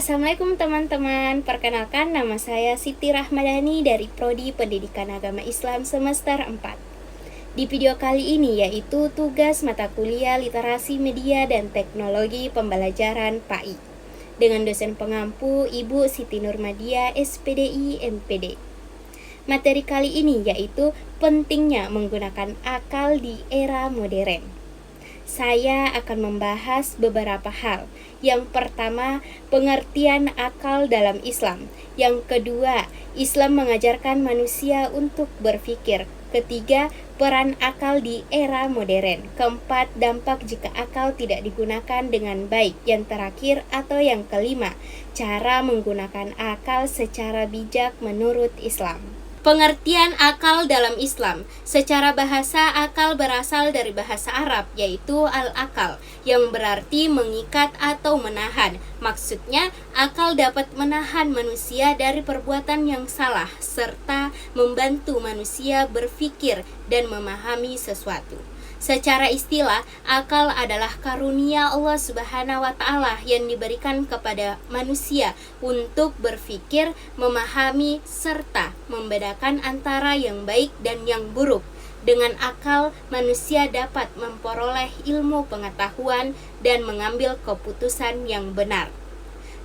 Assalamualaikum teman-teman, perkenalkan nama saya Siti Rahmadani dari Prodi Pendidikan Agama Islam semester 4. Di video kali ini yaitu tugas mata kuliah Literasi Media dan Teknologi Pembelajaran PAI dengan dosen pengampu Ibu Siti Nurmadia SPDI MPD. Materi kali ini yaitu pentingnya menggunakan akal di era modern. Saya akan membahas beberapa hal. Yang pertama, pengertian akal dalam Islam. Yang kedua, Islam mengajarkan manusia untuk berpikir. Ketiga, peran akal di era modern. Keempat, dampak jika akal tidak digunakan dengan baik. Yang terakhir atau yang kelima, cara menggunakan akal secara bijak menurut Islam. Pengertian akal dalam Islam. Secara bahasa, akal berasal dari bahasa Arab, yaitu al-akal, yang berarti mengikat atau menahan. Maksudnya, akal dapat menahan manusia dari perbuatan yang salah, serta membantu manusia berpikir dan memahami sesuatu. Secara istilah, akal adalah karunia Allah Subhanahu wa Ta'ala yang diberikan kepada manusia untuk berpikir, memahami, serta membedakan antara yang baik dan yang buruk. Dengan akal, manusia dapat memperoleh ilmu pengetahuan dan mengambil keputusan yang benar.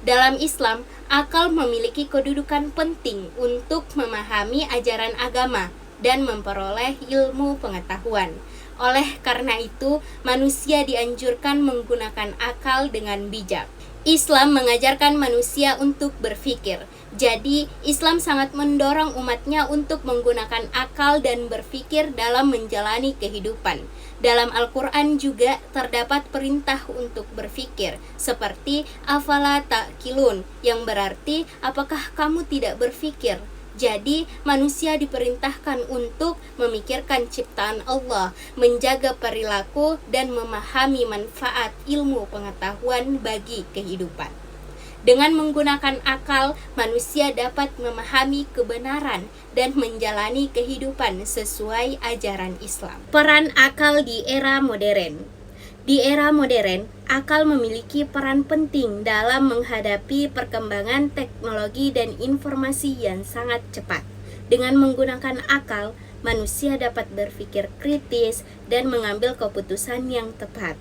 Dalam Islam, akal memiliki kedudukan penting untuk memahami ajaran agama dan memperoleh ilmu pengetahuan. Oleh karena itu, manusia dianjurkan menggunakan akal dengan bijak. Islam mengajarkan manusia untuk berpikir. Jadi, Islam sangat mendorong umatnya untuk menggunakan akal dan berpikir dalam menjalani kehidupan. Dalam Al-Quran juga terdapat perintah untuk berpikir, seperti afala ta'qilun, yang berarti apakah kamu tidak berpikir? Jadi, manusia diperintahkan untuk memikirkan ciptaan Allah, menjaga perilaku, dan memahami manfaat ilmu pengetahuan bagi kehidupan. Dengan menggunakan akal, manusia dapat memahami kebenaran dan menjalani kehidupan sesuai ajaran Islam. Peran akal di era modern. Di era modern, akal memiliki peran penting dalam menghadapi perkembangan teknologi dan informasi yang sangat cepat. Dengan menggunakan akal, manusia dapat berpikir kritis dan mengambil keputusan yang tepat.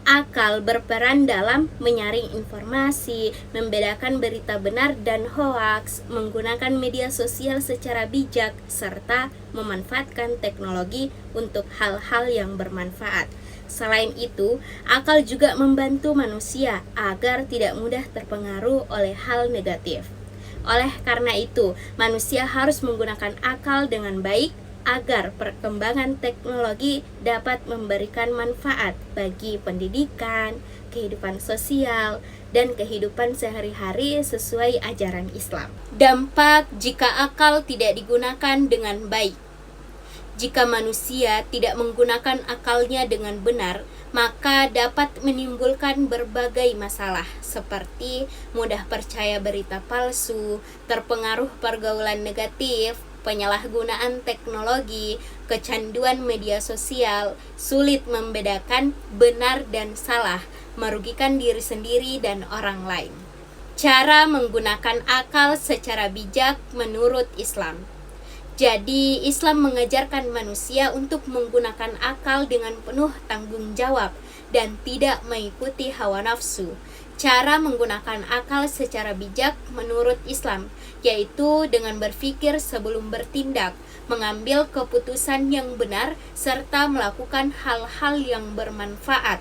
Akal berperan dalam menyaring informasi, membedakan berita benar dan hoaks, menggunakan media sosial secara bijak, serta memanfaatkan teknologi untuk hal-hal yang bermanfaat. Selain itu, akal juga membantu manusia agar tidak mudah terpengaruh oleh hal negatif. Oleh karena itu, manusia harus menggunakan akal dengan baik agar perkembangan teknologi dapat memberikan manfaat bagi pendidikan, kehidupan sosial, dan kehidupan sehari-hari sesuai ajaran Islam. Dampak jika akal tidak digunakan dengan baik. Jika manusia tidak menggunakan akalnya dengan benar, maka dapat menimbulkan berbagai masalah seperti mudah percaya berita palsu, terpengaruh pergaulan negatif, penyalahgunaan teknologi, kecanduan media sosial, sulit membedakan benar dan salah, merugikan diri sendiri dan orang lain. Cara menggunakan akal secara bijak menurut Islam. Jadi, Islam mengajarkan manusia untuk menggunakan akal dengan penuh tanggung jawab dan tidak mengikuti hawa nafsu. Cara menggunakan akal secara bijak menurut Islam, yaitu dengan berpikir sebelum bertindak, mengambil keputusan yang benar, serta melakukan hal-hal yang bermanfaat.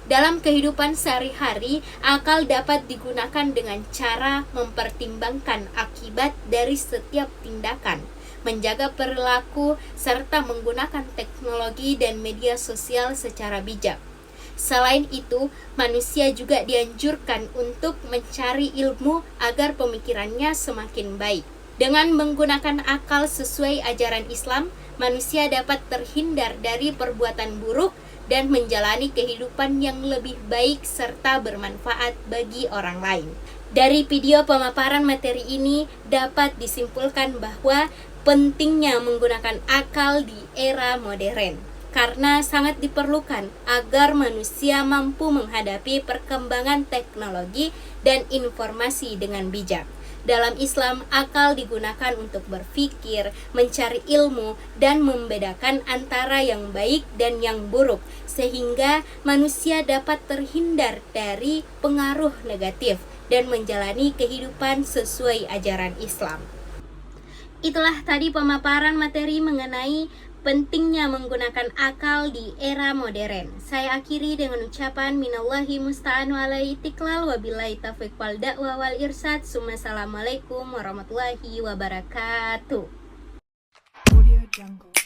Dalam kehidupan sehari-hari, akal dapat digunakan dengan cara mempertimbangkan akibat dari setiap tindakan, menjaga perilaku, serta menggunakan teknologi dan media sosial secara bijak. Selain itu, manusia juga dianjurkan untuk mencari ilmu agar pemikirannya semakin baik. Dengan menggunakan akal sesuai ajaran Islam, manusia dapat terhindar dari perbuatan buruk dan menjalani kehidupan yang lebih baik serta bermanfaat bagi orang lain. Dari video pemaparan materi ini dapat disimpulkan bahwa pentingnya menggunakan akal di era modern. karena sangat diperlukan agar manusia mampu menghadapi perkembangan teknologi dan informasi dengan bijak. Dalam Islam, akal digunakan untuk berpikir, mencari ilmu, dan membedakan antara yang baik dan yang buruk, sehingga manusia dapat terhindar dari pengaruh negatif dan menjalani kehidupan sesuai ajaran Islam. Itulah tadi pemaparan materi mengenai pentingnya menggunakan akal di era modern. Saya akhiri dengan ucapan minallahi musta'an wa alaihi tiklal wabillahi taufiq wal da'wa wal irsad. Assalamualaikum warahmatullahi wabarakatuh. Audio Jungle.